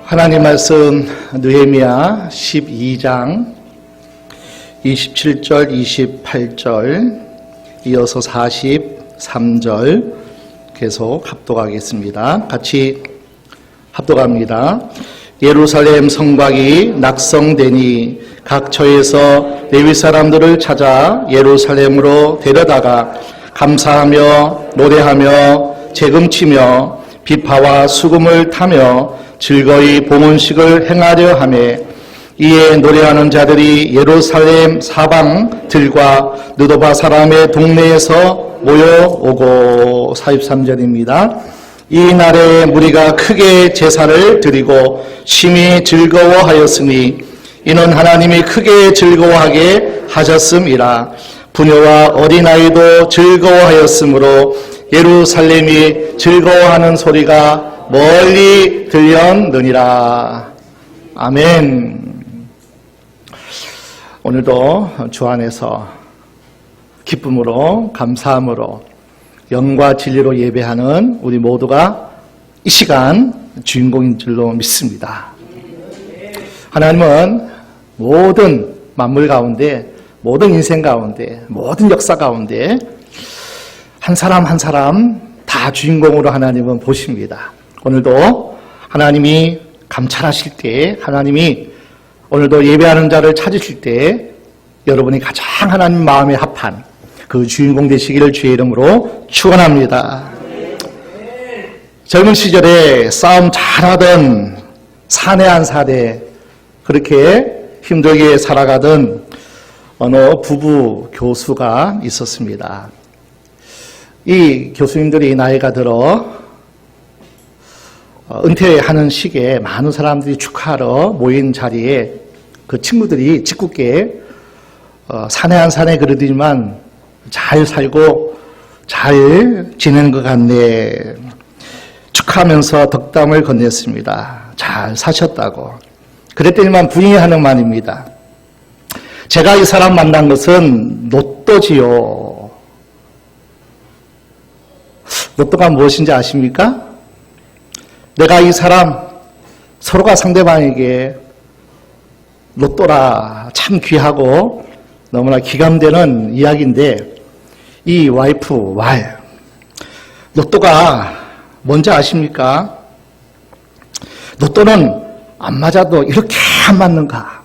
하나님 말씀 느헤미야 12장 27절 28절 이어서 43절 계속 합독하겠습니다. 같이 합독합니다. 예루살렘 성곽이 낙성되니 각 처에서 레위 사람들을 찾아 예루살렘으로 데려다가 감사하며 노래하며 재금치며 비파와 수금을 타며 즐거이 봉헌식을 행하려 하매 이에 노래하는 자들이 예루살렘 사방들과 느도바 사람의 동네에서 모여오고 43절입니다. 이 날에 무리가 크게 제사를 드리고 심히 즐거워하였으니 이는 하나님이 크게 즐거워하게 하셨음이라. 부녀와 어린아이도 즐거워하였으므로 예루살렘이 즐거워하는 소리가 멀리 들렸느니라. 아멘. 오늘도 주 안에서 기쁨으로 감사함으로 영과 진리로 예배하는 우리 모두가 이 시간 주인공인 줄로 믿습니다. 하나님은 모든 만물 가운데, 모든 인생 가운데, 모든 역사 가운데 한 사람 한 사람 다 주인공으로 하나님은 보십니다. 오늘도 하나님이 감찰하실 때, 하나님이 오늘도 예배하는 자를 찾으실 때 여러분이 가장 하나님 마음에 합한 그 주인공 되시기를 주의 이름으로 축원합니다. 젊은 시절에 싸움 잘하던 사내 한 사내, 그렇게 힘들게 살아가던 어느 부부 교수가 있었습니다. 이 교수님들이 나이가 들어 은퇴하는 시기에 많은 사람들이 축하하러 모인 자리에 그 친구들이 짓궂게 사내 한 사내 그러더니만 잘 살고 잘 지내는 것 같네, 축하하면서 덕담을 건넸습니다. 잘 사셨다고. 그랬더니만 부인이 하는 말입니다. 제가 이 사람 만난 것은 로또지요. 로또가 무엇인지 아십니까? 내가 이 사람, 서로가 상대방에게 로또라 참 귀하고 너무나 기감되는 이야기인데, 이 와이프 말, 로또가 뭔지 아십니까? 로또는 안 맞아도 이렇게 안 맞는가?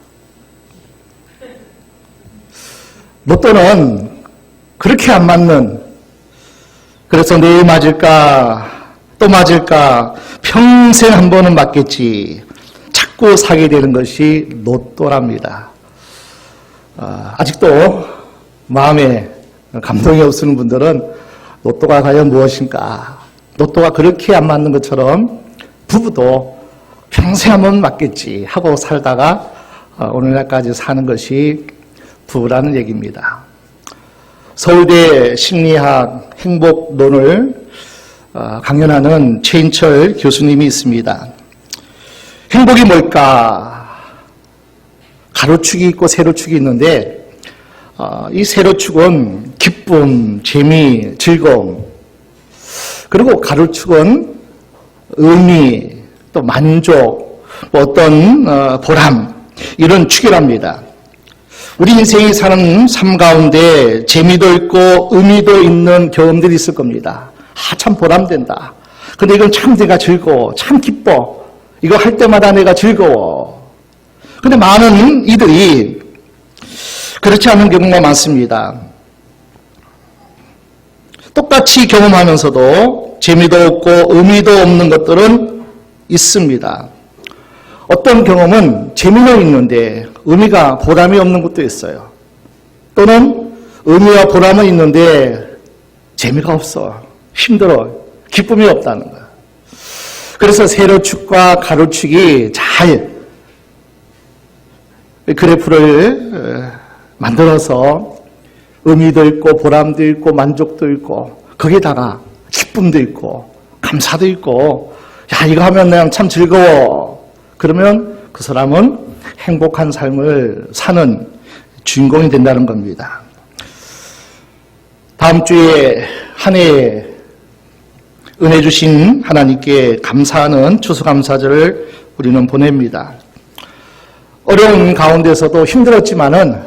로또는 그렇게 안 맞는, 그래서 내일 맞을까 또 맞을까 평생 한 번은 맞겠지, 자꾸 사게 되는 것이 로또랍니다. 아직도 마음에 감동이 없으신 분들은 로또가 과연 무엇인가, 로또가 그렇게 안 맞는 것처럼 부부도 평생 한 번 맞겠지 하고 살다가 오늘날까지 사는 것이 부부라는 얘기입니다. 서울대 심리학 행복론을 강연하는 최인철 교수님이 있습니다. 행복이 뭘까? 가로축이 있고 세로축이 있는데 이 세로축은 기쁨, 재미, 즐거움, 그리고 가로축은 의미, 또 만족, 어떤 보람, 이런 축이랍니다. 우리 인생이 사는 삶 가운데 재미도 있고 의미도 있는 경험들이 있을 겁니다. 참 보람된다. 근데 이건 참 내가 즐거워, 참 기뻐, 이거 할 때마다 내가 즐거워. 근데 많은 이들이 그렇지 않은 경우가 많습니다. 똑같이 경험하면서도 재미도 없고 의미도 없는 것들은 있습니다. 어떤 경험은 재미는 있는데 의미가, 보람이 없는 것도 있어요. 또는 의미와 보람은 있는데 재미가 없어, 힘들어, 기쁨이 없다는 거예요. 그래서 세로축과 가로축이 잘 그래프를 만들어서 의미도 있고 보람도 있고 만족도 있고 거기다가 기쁨도 있고 감사도 있고, 야, 이거 하면 그냥 참 즐거워. 그러면 그 사람은 행복한 삶을 사는 주인공이 된다는 겁니다. 다음 주에 한 해에 은혜 주신 하나님께 감사하는 추수감사절을 우리는 보냅니다. 어려운 가운데서도 힘들었지만은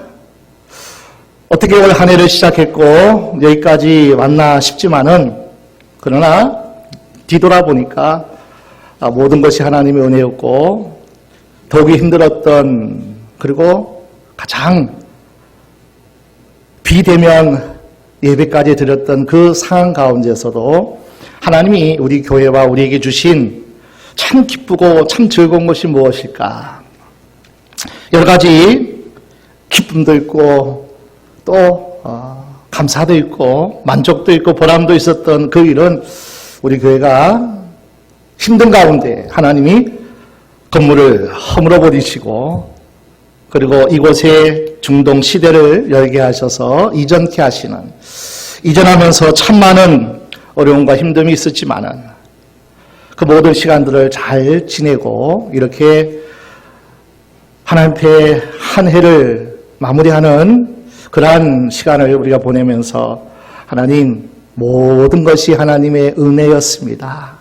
어떻게 올 한 해를 시작했고 여기까지 왔나 싶지만은 그러나 뒤돌아보니까 모든 것이 하나님의 은혜였고 더욱이 힘들었던 그리고 가장 비대면 예배까지 드렸던 그 상황 가운데서도 하나님이 우리 교회와 우리에게 주신 참 기쁘고 참 즐거운 것이 무엇일까? 여러 가지 기쁨도 있고 또 감사도 있고 만족도 있고 보람도 있었던 그 일은 우리 교회가 힘든 가운데 하나님이 건물을 허물어 버리시고 그리고 이곳에 중동 시대를 열게 하셔서 이전케 하시는 이전하면서 참 많은 어려움과 힘듦이 있었지만은 그 모든 시간들을 잘 지내고 이렇게 하나님 앞에 한 해를 마무리하는 그러한 시간을 우리가 보내면서 하나님 모든 것이 하나님의 은혜였습니다.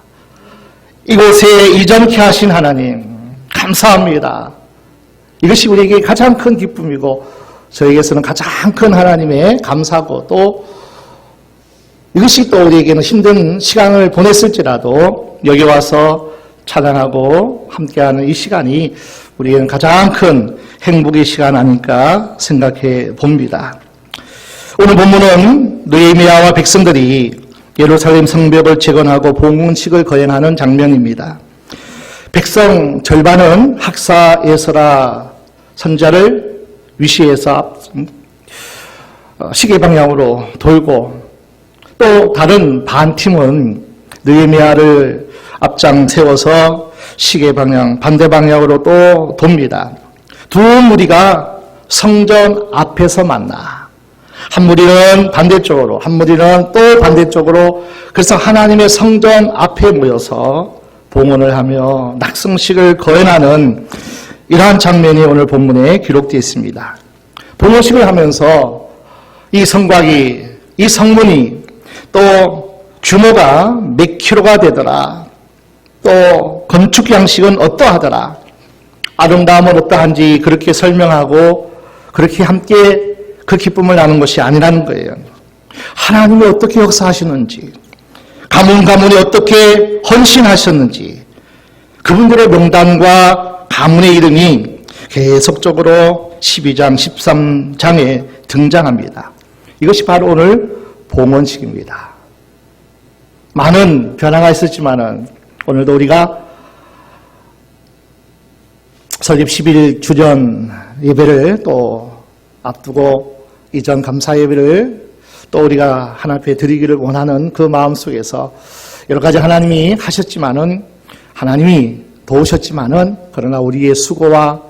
이곳에 이전케 하신 하나님 감사합니다. 이것이 우리에게 가장 큰 기쁨이고 저에게서는 가장 큰 하나님의 감사고 또 이것이 또 우리에게는 힘든 시간을 보냈을지라도 여기 와서 찬양하고 함께하는 이 시간이 우리에게는 가장 큰 행복의 시간 아닐까 생각해 봅니다. 오늘 본문은 느헤미야와 백성들이 예루살렘 성벽을 재건하고 봉헌식을 거행하는 장면입니다. 백성 절반은 학사 에스라 선자를 위시해서 시계 방향으로 돌고 또 다른 반팀은 느헤미야를 앞장 세워서 시계 방향 반대 방향으로 또 돕니다. 두 무리가 성전 앞에서 만나 한 무리는 반대쪽으로 한 무리는 또 반대쪽으로 그래서 하나님의 성전 앞에 모여서 봉헌을 하며 낙성식을 거행하는 이러한 장면이 오늘 본문에 기록되어 있습니다. 봉헌식을 하면서 이 성곽이 이 성문이 또 규모가 몇 킬로가 되더라. 또 건축 양식은 어떠하더라. 아름다움은 어떠한지 그렇게 설명하고 그렇게 함께 그 기쁨을 나누는 것이 아니라는 거예요. 하나님이 어떻게 역사하시는지 가문가문이 어떻게 헌신하셨는지 그분들의 명단과 가문의 이름이 계속적으로 12장, 13장에 등장합니다. 이것이 바로 오늘 봉헌식입니다. 많은 변화가 있었지만은 오늘도 우리가 설립 11일 주전 예배를 또 앞두고 이전 감사 예배를 또 우리가 하나님 앞에 드리기를 원하는 그 마음 속에서 여러 가지 하나님이 하셨지만은 하나님이 도우셨지만은 그러나 우리의 수고와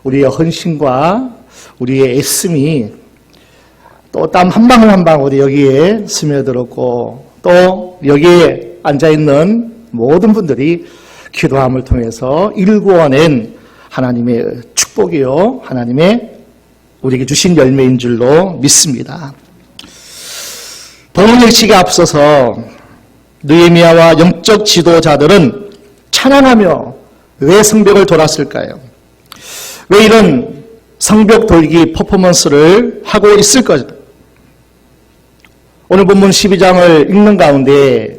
우리의 헌신과 우리의 애씀이 또 땀 한 방울 한 방울이 여기에 스며들었고 또 여기에 앉아있는 모든 분들이 기도함을 통해서 일구어낸 하나님의 축복이요 하나님의 우리에게 주신 열매인 줄로 믿습니다. 봉헌식에 앞서서 느헤미야와 영적 지도자들은 찬양하며 왜 성벽을 돌았을까요? 왜 이런 성벽 돌기 퍼포먼스를 하고 있을까요? 오늘 본문 12장을 읽는 가운데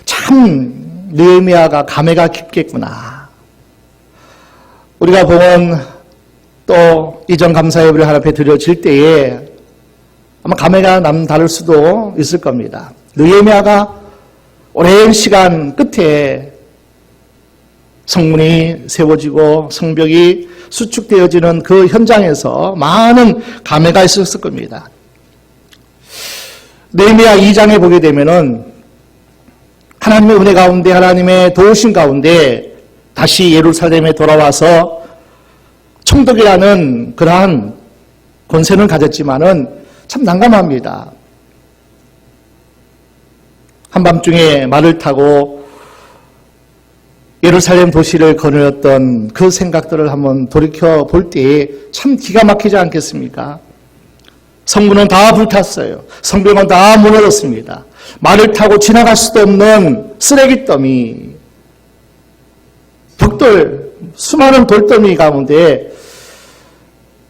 참 느헤미야가 감회가 깊겠구나. 우리가 보면 또 이전 감사 예배를 하나 앞에 드려질 때에 아마 감회가 남다를 수도 있을 겁니다. 느헤미야가 오랜 시간 끝에 성문이 세워지고 성벽이 수축되어지는 그 현장에서 많은 감회가 있었을 겁니다. 느헤미야 2장에 보게 되면은 하나님의 은혜 가운데 하나님의 도우심 가운데 다시 예루살렘에 돌아와서 총독이라는 그러한 권세는 가졌지만은 참 난감합니다. 한밤중에 말을 타고 예루살렘 도시를 거느렸던 그 생각들을 한번 돌이켜 볼 때에 참 기가 막히지 않겠습니까? 성문은 다 불탔어요. 성벽은 다 무너졌습니다. 말을 타고 지나갈 수도 없는 쓰레기 더미, 수많은 돌더미 가운데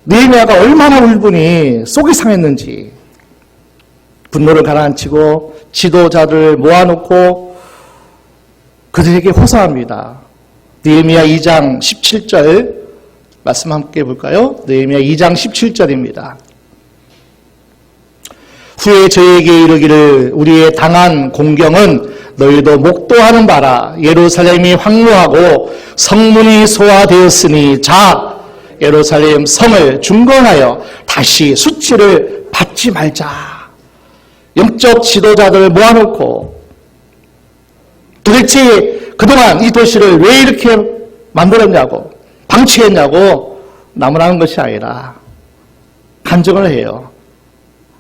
느헤미야가 얼마나 울분이 속이 상했는지 분노를 가라앉히고 지도자들을 모아놓고 그들에게 호소합니다. 느헤미야 2장 17절 말씀 함께 볼까요? 느헤미야 2장 17절입니다. 후에 저에게 이르기를 우리의 당한 공경은 너희도 목도하는 바라. 예루살렘이 황무하고 성문이 소화되었으니 자 예루살렘 성을 중건하여 다시 수치를 받지 말자. 영적 지도자들을 모아놓고 도대체 그동안 이 도시를 왜 이렇게 만들었냐고 방치했냐고 나무라는 것이 아니라 간증을 해요.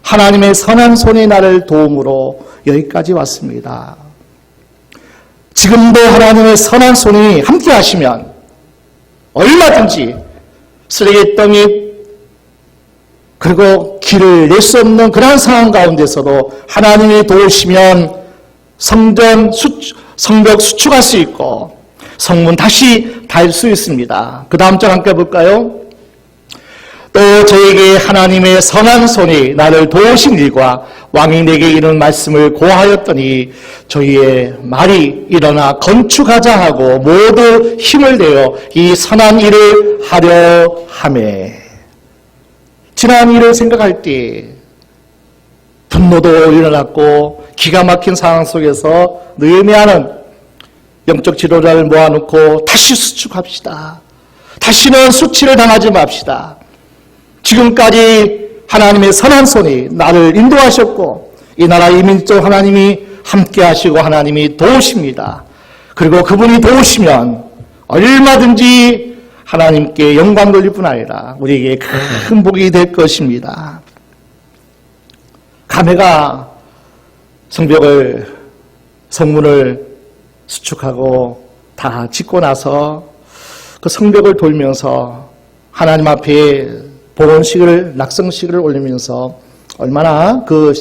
하나님의 선한 손이 나를 도움으로 여기까지 왔습니다. 지금도 하나님의 선한 손이 함께 하시면 얼마든지 쓰레기더미 그리고 길을 낼 수 없는 그런 상황 가운데서도 하나님이 도우시면 성벽 수축할 수 있고 성문 다시 달 수 있습니다. 그 다음 장 함께 볼까요? 또 저에게 하나님의 선한 손이 나를 도우신 일과 왕이 내게 이런 말씀을 고하였더니 저희의 말이 일어나 건축하자 하고 모두 힘을 내어 이 선한 일을 하려 하매. 지난 일을 생각할 때 분노도 일어났고 기가 막힌 상황 속에서 느헤미야는 영적 지도자를 모아놓고 다시 수축합시다. 다시는 수치를 당하지 맙시다. 지금까지 하나님의 선한 손이 나를 인도하셨고 이 나라 이민족 하나님이 함께 하시고 하나님이 도우십니다. 그리고 그분이 도우시면 얼마든지 하나님께 영광 돌릴 뿐 아니라 우리에게 큰 복이 될 것입니다. 가메가 성문을 수축하고 다 짓고 나서 그 성벽을 돌면서 하나님 앞에 복원식을 낙성식을 올리면서 얼마나 그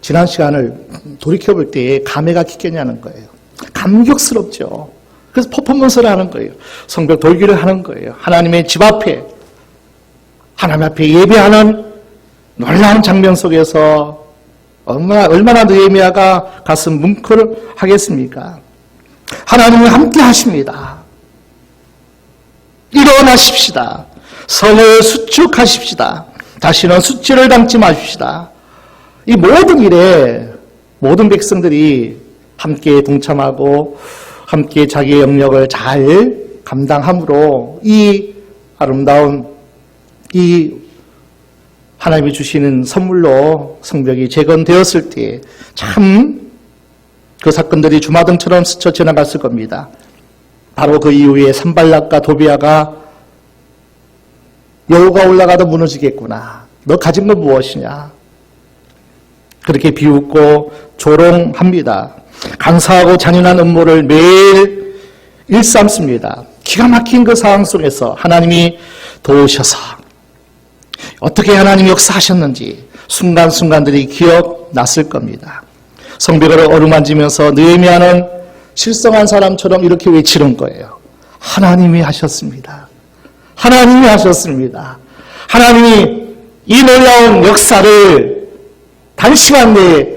지난 시간을 돌이켜볼 때에 감회가 깊겠냐는 거예요. 감격스럽죠. 그래서 퍼포먼스를 하는 거예요. 성벽 돌기를 하는 거예요. 하나님의 집 앞에 하나님 앞에 예배하는 놀라운 장면 속에서 얼마나 느헤미야가 가슴 뭉클하겠습니까? 하나님이 함께 하십니다. 일어나십시다. 성을 수축하십시다. 다시는 수치를 당치 마십시다. 이 모든 일에 모든 백성들이 함께 동참하고 함께 자기의 영역을 잘 감당함으로 이 아름다운 이 하나님이 주시는 선물로 성벽이 재건되었을 때 참 그 사건들이 주마등처럼 스쳐 지나갔을 겁니다. 바로 그 이후에 산발락과 도비아가 여호가 올라가도 무너지겠구나. 너 가진 건 무엇이냐? 그렇게 비웃고 조롱합니다. 간사하고 잔인한 음모를 매일 일삼습니다. 기가 막힌 그 상황 속에서 하나님이 도우셔서 어떻게 하나님이 역사하셨는지 순간순간들이 기억났을 겁니다. 성벽을 어루만지면서 느헤미야는 실성한 사람처럼 이렇게 외치는 거예요. 하나님이 하셨습니다. 하나님이 하셨습니다. 하나님이 이 놀라운 역사를 단시간 내에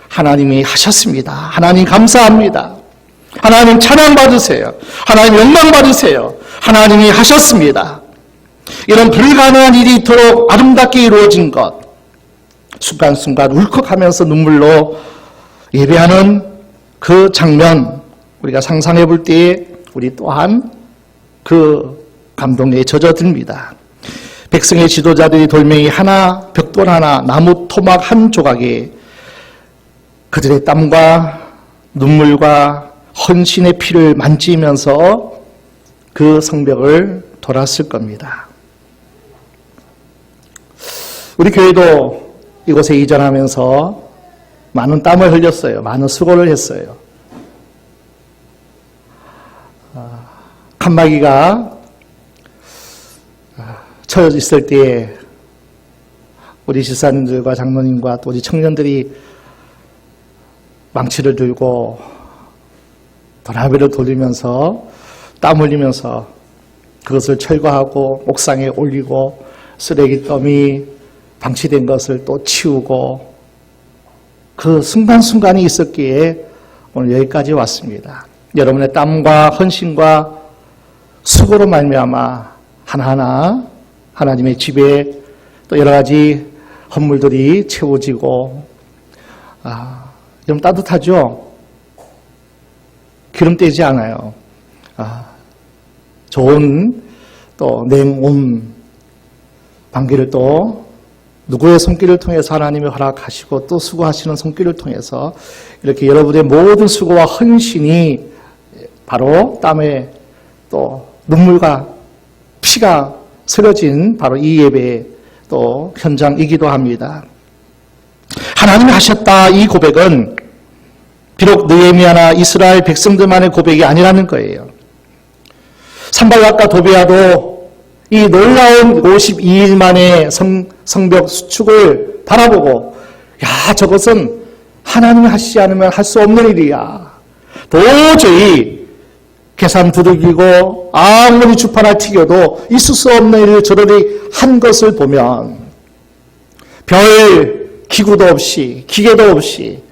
하나님이 하셨습니다. 하나님 감사합니다. 하나님 찬양 받으세요. 하나님 영광 받으세요. 하나님이 하셨습니다. 이런 불가능한 일이 이토록 아름답게 이루어진 것, 순간순간 울컥하면서 눈물로 예배하는 그 장면 우리가 상상해 볼 때에 우리 또한 그 감동에 젖어듭니다. 백성의 지도자들이 돌멩이 하나, 벽돌 하나, 나무 토막 한 조각에 그들의 땀과 눈물과 헌신의 피를 만지면서 그 성벽을 돌았을 겁니다. 우리 교회도 이곳에 이전하면서 많은 땀을 흘렸어요. 많은 수고를 했어요. 칸막이가 처져 있을 때에 우리 집사님들과 장로님과 또 우리 청년들이 망치를 들고 도라비를 돌리면서 땀 흘리면서 그것을 철거하고 옥상에 올리고 쓰레기더미 방치된 것을 또 치우고 그 순간순간이 있었기에 오늘 여기까지 왔습니다. 여러분의 땀과 헌신과 수고로 말미암아 하나하나 하나님의 집에 또 여러 가지 헌물들이 채워지고 좀 따뜻하죠? 기름 떼지 않아요. 좋은 또 냉온 방기를 또 누구의 손길을 통해서 하나님이 허락하시고 또 수고하시는 손길을 통해서 이렇게 여러분의 모든 수고와 헌신이 바로 땀에 또 눈물과 피가 스려진 바로 이 예배의 또 현장이기도 합니다. 하나님이 하셨다 이 고백은 비록 느헤미야나 이스라엘 백성들만의 고백이 아니라는 거예요. 산발락과 도비야도 이 놀라운 52일 만에 성벽 수축을 바라보고 저것은 하나님이 하시지 않으면 할 수 없는 일이야. 도저히 계산 두들기고 아무리 주판을 튀겨도 있을 수 없는 일을 저들이 한 것을 보면 별 기구도 없이 기계도 없이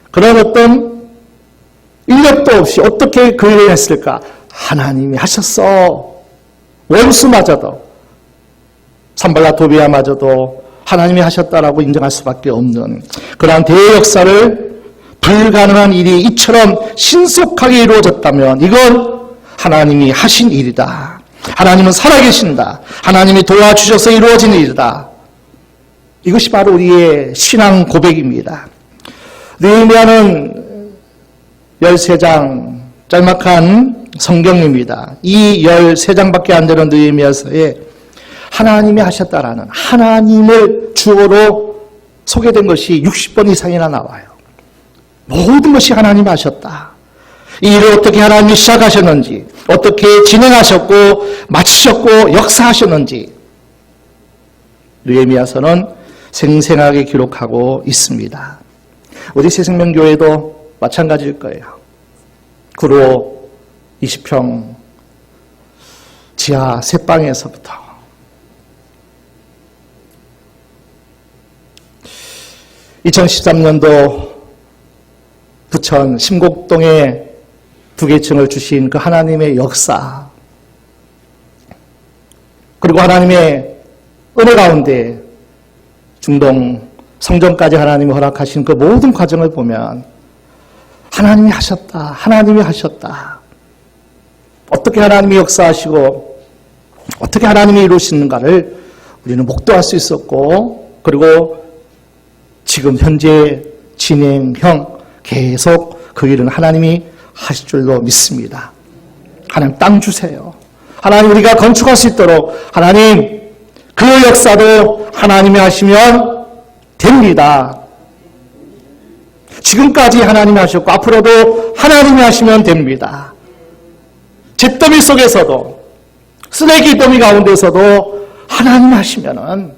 그런 어떤 인력도 없이 어떻게 그 일을 했을까? 하나님이 하셨어. 원수마저도 산발락 도비야마저도 하나님이 하셨다라고 인정할 수밖에 없는 그러한 대역사를 불가능한 일이 이처럼 신속하게 이루어졌다면 이건 하나님이 하신 일이다. 하나님은 살아계신다. 하나님이 도와주셔서 이루어진 일이다. 이것이 바로 우리의 신앙 고백입니다. 느헤미야는 13장 짤막한 성경입니다. 이 13장밖에 안 되는 느헤미야서에 하나님이 하셨다라는 하나님을 주어로 소개된 것이 60번 이상이나 나와요. 모든 것이 하나님이 하셨다. 이 일을 어떻게 하나님이 시작하셨는지, 어떻게 진행하셨고 마치셨고 역사하셨는지 느헤미야서는 생생하게 기록하고 있습니다. 우리 새생명교회도 마찬가지일 거예요. 구로 20평 지하 3방에서부터 2013년도 부천 심곡동에 2개 층을 주신 그 하나님의 역사, 그리고 하나님의 은혜 가운데 중동 성전까지 하나님이 허락하신 그 모든 과정을 보면 하나님이 하셨다. 하나님이 하셨다. 어떻게 하나님이 역사하시고 어떻게 하나님이 이루시는가를 우리는 목도할 수 있었고, 그리고 지금 현재 진행형 계속 그 일은 하나님이 하실 줄로 믿습니다. 하나님 땅 주세요. 하나님 우리가 건축할 수 있도록 하나님 그 역사도 하나님이 하시면 됩니다. 지금까지 하나님이 하셨고 앞으로도 하나님이 하시면 됩니다. 잿더미 속에서도 쓰레기 더미 가운데서도 하나님이 하시면은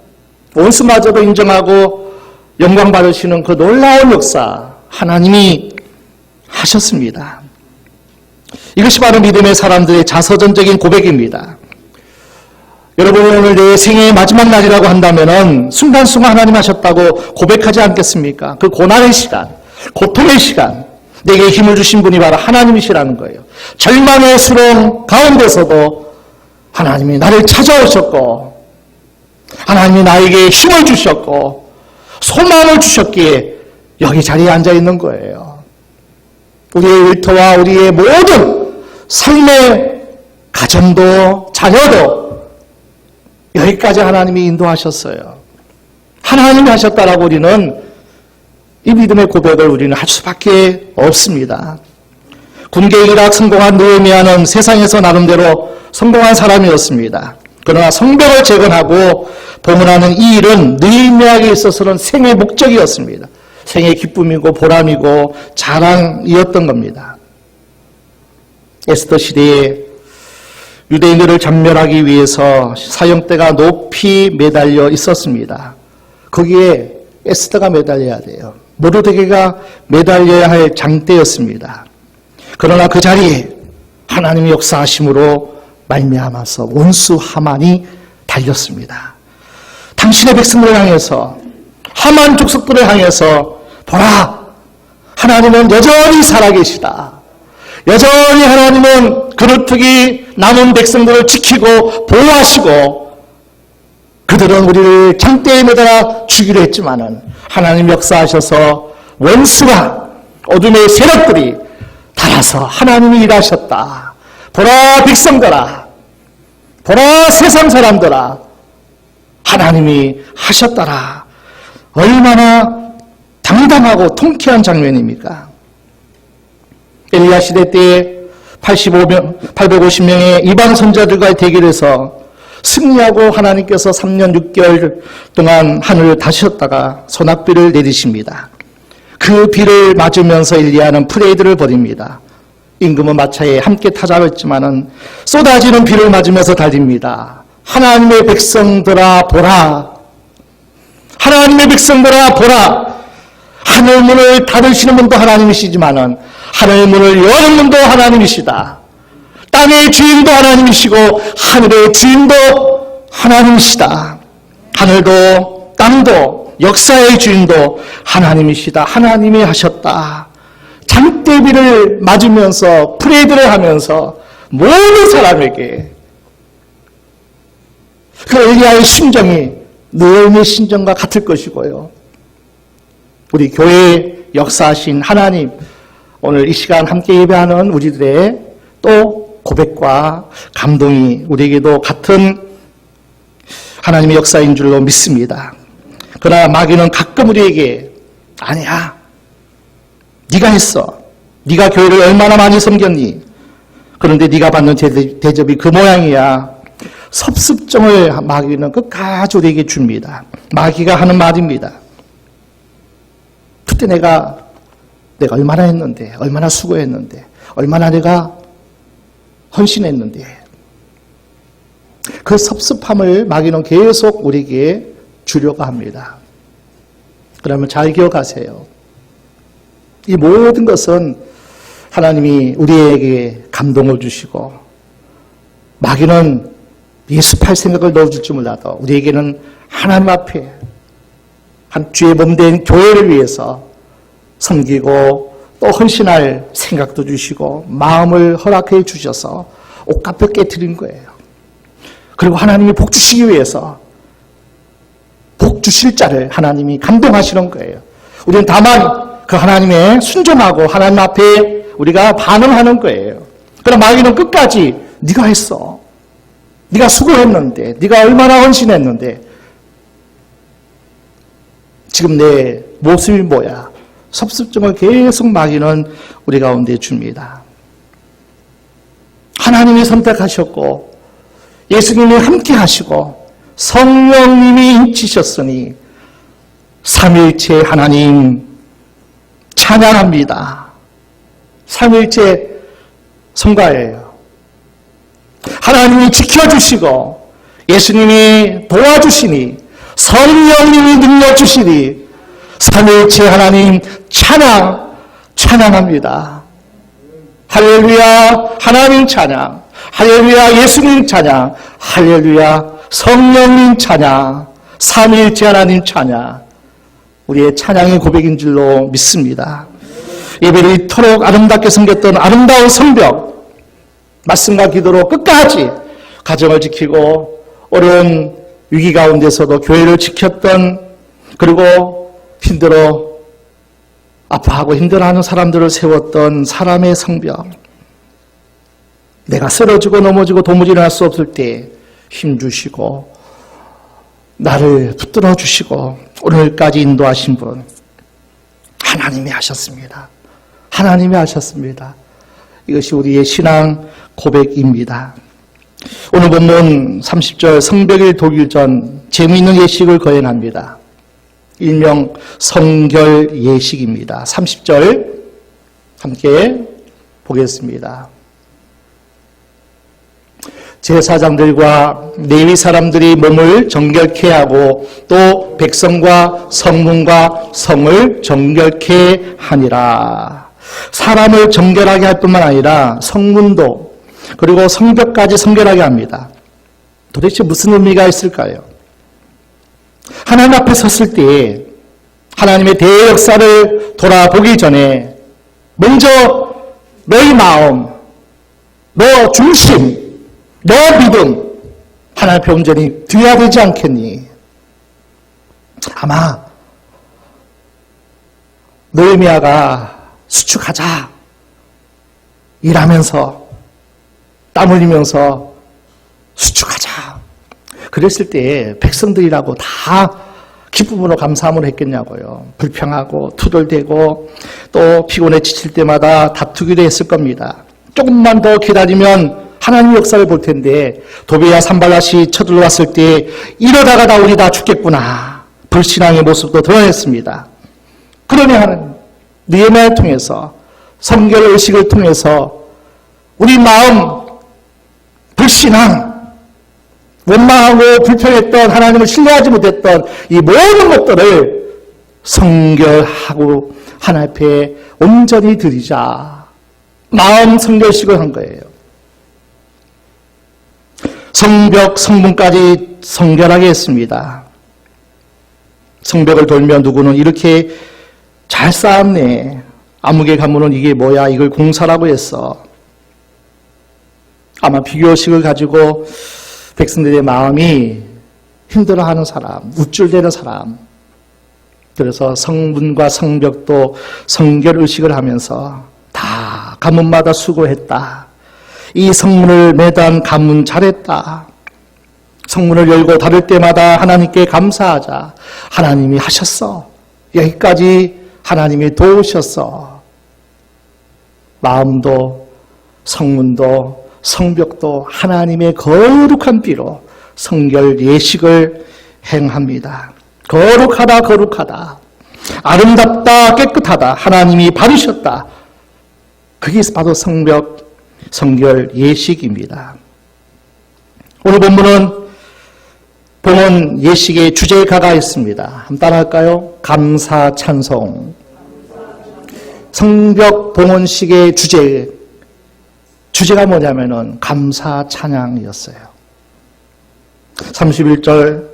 원수마저도 인정하고 영광 받으시는 그 놀라운 역사 하나님이 하셨습니다. 이것이 바로 믿음의 사람들의 자서전적인 고백입니다. 여러분이 오늘 내 생애의 마지막 날이라고 한다면은 순간순간 하나님 하셨다고 고백하지 않겠습니까? 그 고난의 시간, 고통의 시간, 내게 힘을 주신 분이 바로 하나님이시라는 거예요. 절망의 수렁 가운데서도 하나님이 나를 찾아오셨고 하나님이 나에게 힘을 주셨고 소망을 주셨기에 여기 자리에 앉아 있는 거예요. 우리의 일터와 우리의 모든 삶의 가정도 자녀도 여기까지 하나님이 인도하셨어요. 하나님이 하셨다라고 우리는 이 믿음의 고백을 우리는 할 수밖에 없습니다. 군계일학 성공한 느헤미야는 세상에서 나름대로 성공한 사람이었습니다. 그러나 성벽을 재건하고 봉헌하는 이 일은 느헤미야에게 있어서는 생의 목적이었습니다. 생의 기쁨이고 보람이고 자랑이었던 겁니다. 에스더 시대에 유대인들을 전멸하기 위해서 사형대가 높이 매달려 있었습니다. 거기에 에스더가 매달려야 돼요. 모르드게가 매달려야 할 장대였습니다. 그러나 그 자리에 하나님의 역사하심으로 말미암아서 원수 하만이 달렸습니다. 당신의 백성들을 향해서, 하만 족속들을 향해서, 보라, 하나님은 여전히 살아계시다. 여전히 하나님은 그루터기 남은 백성들을 지키고 보호하시고, 그들은 우리를 장대에 매달아 죽이려 했지만은 하나님 역사하셔서 원수가, 어둠의 세력들이 달아서 하나님이 일하셨다. 보라 백성들아, 보라 세상 사람들아, 하나님이 하셨더라. 얼마나 당당하고 통쾌한 장면입니까? 엘리야 시대 때에 850명의 이방 선자들과의 대결에서 승리하고 하나님께서 3년 6개월 동안 하늘을 다셨다가 소낙비를 내리십니다. 그 비를 맞으면서 엘리야는 프레이드를 벌입니다. 임금은 마차에 함께 타자고 했지만은 쏟아지는 비를 맞으면서 달립니다. 하나님의 백성들아 보라, 하나님의 백성들아 보라. 하늘문을 닫으시는 분도 하나님이시지만은 하늘문을 여는 분도 하나님이시다. 땅의 주인도 하나님이시고 하늘의 주인도 하나님이시다. 하늘도 땅도 역사의 주인도 하나님이시다. 하나님이 하셨다. 장대비를 맞으면서 프레이드를 하면서 모든 사람에게 그 엘리야의 심정이 느헤미야의 심정과 같을 것이고요. 우리 교회의 역사하신 하나님, 오늘 이 시간 함께 예배하는 우리들의 또 고백과 감동이 우리에게도 같은 하나님의 역사인 줄로 믿습니다. 그러나 마귀는 가끔 우리에게 아니야, 네가 했어, 네가 교회를 얼마나 많이 섬겼니, 그런데 네가 받는 대접이 그 모양이야. 섭습증을 마귀는 끝까지 우리에게 줍니다. 마귀가 하는 말입니다. 그때 내가 얼마나 했는데, 얼마나 수고했는데, 얼마나 내가 헌신했는데, 그 섭섭함을 마귀는 계속 우리에게 주려고 합니다. 그러면 잘 기억하세요. 이 모든 것은 하나님이 우리에게 감동을 주시고, 마귀는 예습할 생각을 넣어줄 줄 몰라도 우리에게는 하나님 앞에 한 주의 몸된 교회를 위해서 섬기고 또 헌신할 생각도 주시고 마음을 허락해 주셔서 옷값을 깨트린 거예요. 그리고 하나님이 복 주시기 위해서 복 주실 자를 하나님이 감동하시는 거예요. 우리는 다만 그 하나님의 순종하고 하나님 앞에 우리가 반응하는 거예요. 그럼 마귀는 끝까지 네가 했어, 네가 수고했는데, 네가 얼마나 헌신했는데 지금 내 모습이 뭐야? 섭습증을 계속 마귀는 우리 가운데 줍니다. 하나님이 선택하셨고 예수님이 함께 하시고 성령님이 인치셨으니 삼위일체 하나님 찬양합니다. 삼위일체 성가예요. 하나님이 지켜주시고 예수님이 도와주시니 성령님이 능력 주시니 삼위일체 하나님 찬양합니다. 할렐루야 하나님 찬양, 할렐루야 예수님 찬양, 할렐루야 성령님 찬양, 삼위일체 하나님 찬양, 우리의 찬양의 고백인 줄로 믿습니다. 예배를 이토록 아름답게 섬겼던 아름다운 성벽, 말씀과 기도로 끝까지 가정을 지키고 어려운 위기 가운데서도 교회를 지켰던, 그리고 힘들어 아파하고 힘들어하는 사람들을 세웠던 사람의 성벽, 내가 쓰러지고 넘어지고 도무지 일어날 수 없을 때 힘주시고 나를 붙들어 주시고 오늘까지 인도하신 분 하나님이 하셨습니다. 하나님이 하셨습니다. 이것이 우리의 신앙 고백입니다. 오늘 본문 30절 성벽일 독일 전 재미있는 예식을 거행합니다. 일명 성결 예식입니다. 30절 함께 보겠습니다. 제사장들과 레위 사람들이 몸을 정결케 하고 또 백성과 성문과 성을 정결케 하니라. 사람을 정결하게 할 뿐만 아니라 성문도 그리고 성벽까지 성결하게 합니다. 도대체 무슨 의미가 있을까요? 하나님 앞에 섰을 때 하나님의 대역사를 돌아보기 전에 먼저 너희 마음, 너 중심, 너 믿음 하나님 앞에 온전히 드려야 되지 않겠니? 아마 느헤미야가 수축하자 일하면서 땀 흘리면서 수축하자 그랬을 때 백성들이라고 다 기쁨으로 감사함으로 했겠냐고요. 불평하고 투덜대고 또 피곤해 지칠 때마다 다투기도 했을 겁니다. 조금만 더 기다리면 하나님의 역사를 볼 텐데 도비야 산발랏이 쳐들어왔을 때 이러다가 나 우리 다 죽겠구나 불신앙의 모습도 드러냈습니다. 그러니 하나님 느헤미야를 통해서 성결 의식을 통해서 우리 마음 불신앙 원망하고 불평했던 하나님을 신뢰하지 못했던 이 모든 것들을 성결하고 하나님 앞에 온전히 드리자 마음 성결식을 한 거예요. 성벽 성문까지 성결하게 했습니다. 성벽을 돌며 누구는 이렇게 잘 쌓았네. 아무개 가문은 이게 뭐야? 이걸 공사라고 했어. 아마 비교식을 가지고 백성들의 마음이 힘들어하는 사람, 우쭐대는 사람. 그래서 성문과 성벽도 성결의식을 하면서 다 가문마다 수고했다. 이 성문을 매단 가문 잘했다. 성문을 열고 닫을 때마다 하나님께 감사하자. 하나님이 하셨어. 여기까지 하나님이 도우셨어. 마음도 성문도 성벽도 하나님의 거룩한 비로 성결 예식을 행합니다. 거룩하다 거룩하다 아름답다 깨끗하다 하나님이 바르셨다. 그게 바로 성벽 성결 예식입니다. 오늘 본문은 봉헌 예식의 주제가가 있습니다. 한번 따라할까요? 감사 찬송. 성벽 봉헌식의 주제가 뭐냐면은 감사 찬양이었어요. 31절,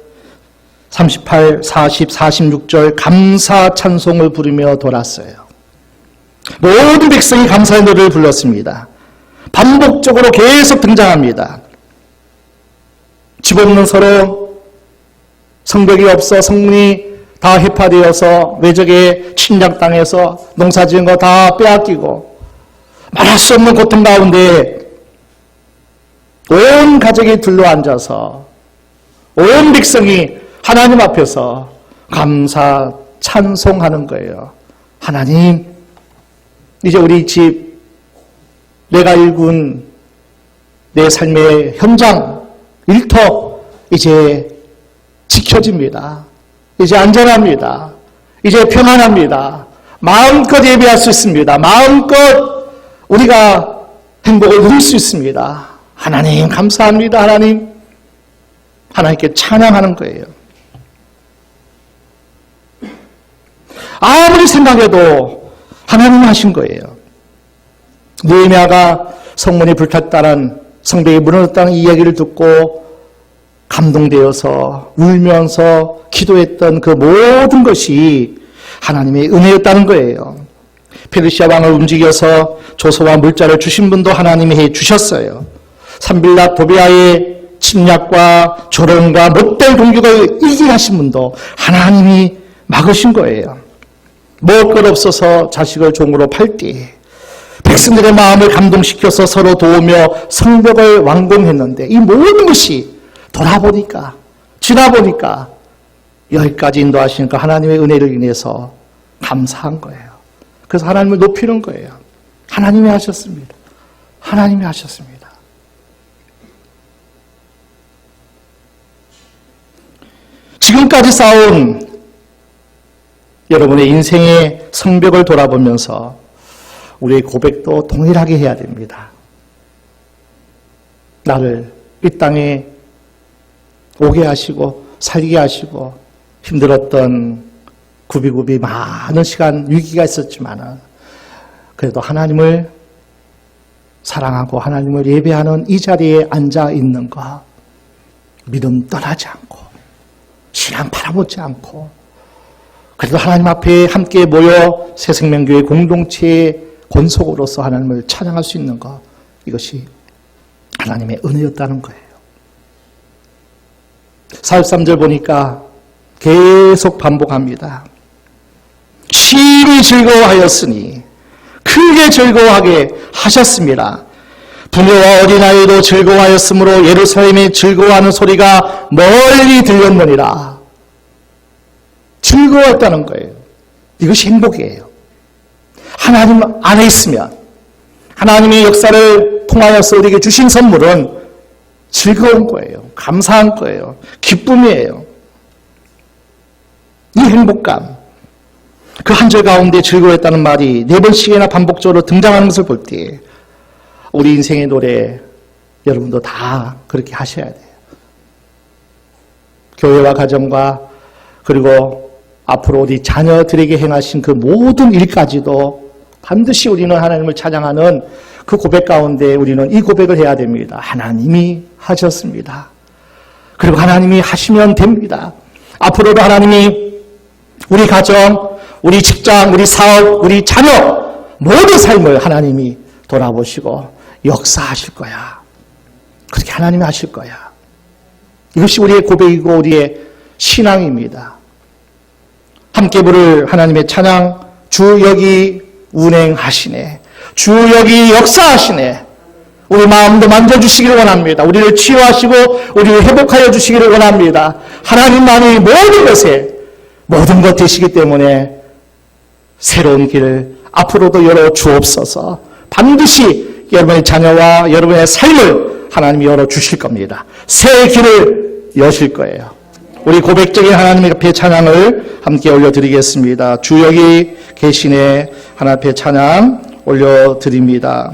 38, 40, 46절 감사 찬송을 부르며 돌았어요. 모든 백성이 감사의 노래를 불렀습니다. 반복적으로 계속 등장합니다. 집 없는 서로 성벽이 없어 성문이 다 해파되어서 외적에 침략당해서 농사지은 거 다 빼앗기고 말할 수 없는 고통 가운데 온 가족이 둘러앉아서 온 백성이 하나님 앞에서 감사 찬송하는 거예요. 하나님, 이제 우리 집, 내가 일군 내 삶의 현장, 일터 이제 지켜집니다. 이제 안전합니다. 이제 평안합니다. 마음껏 예배할 수 있습니다. 마음껏 우리가 행복을 누릴 수 있습니다. 하나님 감사합니다. 하나님께 찬양하는 거예요. 아무리 생각해도 하나님 하신 거예요. 느헤미야가 성문이 불탔다는 성벽이 무너졌다는 이야기를 듣고 감동되어서 울면서 기도했던 그 모든 것이 하나님의 은혜였다는 거예요. 페르시아 왕을 움직여서 조서와 물자를 주신 분도 하나님이 해 주셨어요. 산빌랏 도비아의 침략과 조롱과 못된 공격을 이기게 하신 분도 하나님이 막으신 거예요. 먹을 것 없어서 자식을 종으로 팔 때 백성들의 마음을 감동시켜서 서로 도우며 성벽을 완공했는데 이 모든 것이 돌아보니까 지나보니까 여기까지 인도하시니까 하나님의 은혜를 인해서 감사한 거예요. 그래서 하나님을 높이는 거예요. 하나님이 하셨습니다. 하나님이 하셨습니다. 지금까지 쌓은 여러분의 인생의 성벽을 돌아보면서 우리의 고백도 동일하게 해야 됩니다. 나를 이 땅에 오게 하시고 살게 하시고 힘들었던 굽이굽이 많은 시간 위기가 있었지만 그래도 하나님을 사랑하고 하나님을 예배하는 이 자리에 앉아 있는 것, 믿음 떠나지 않고 신앙 팔아먹지 않고 그래도 하나님 앞에 함께 모여 새생명교회 공동체의 권속으로서 하나님을 찬양할 수 있는 것, 이것이 하나님의 은혜였다는 거예요. 43절 보니까 계속 반복합니다. 심히 즐거워하였으니 크게 즐거워하게 하셨습니다. 부녀와 어린아이도 즐거워하였으므로 예루살렘이 즐거워하는 소리가 멀리 들렸느니라. 즐거웠다는 거예요. 이것이 행복이에요. 하나님 안에 있으면 하나님의 역사를 통하여서 우리에게 주신 선물은 즐거운 거예요. 감사한 거예요. 기쁨이에요. 이 행복감, 그 한 절 가운데 즐거웠다는 말이 4번씩이나 반복적으로 등장하는 것을 볼 때 우리 인생의 노래 여러분도 다 그렇게 하셔야 돼요. 교회와 가정과 그리고 앞으로 우리 자녀들에게 행하신 그 모든 일까지도 반드시 우리는 하나님을 찬양하는 그 고백 가운데 우리는 이 고백을 해야 됩니다. 하나님이 하셨습니다. 그리고 하나님이 하시면 됩니다. 앞으로도 하나님이 우리 가정, 우리 직장, 우리 사업, 우리 자녀 모든 삶을 하나님이 돌아보시고 역사하실 거야. 그렇게 하나님이 하실 거야. 이것이 우리의 고백이고 우리의 신앙입니다. 함께 부를 하나님의 찬양, 주 여기 운행하시네. 주 여기 역사하시네. 우리 마음도 만져주시기를 원합니다. 우리를 치유하시고 우리를 회복하여 주시기를 원합니다. 하나님만이 모든 것 되시기 때문에 새로운 길을 앞으로도 열어 주옵소서. 반드시 여러분의 자녀와 여러분의 삶을 하나님이 열어 주실 겁니다. 새 길을 여실 거예요. 우리 고백적인 하나님 앞에 찬양을 함께 올려드리겠습니다. 주 여기 계시네. 하나님 앞에 찬양 올려드립니다.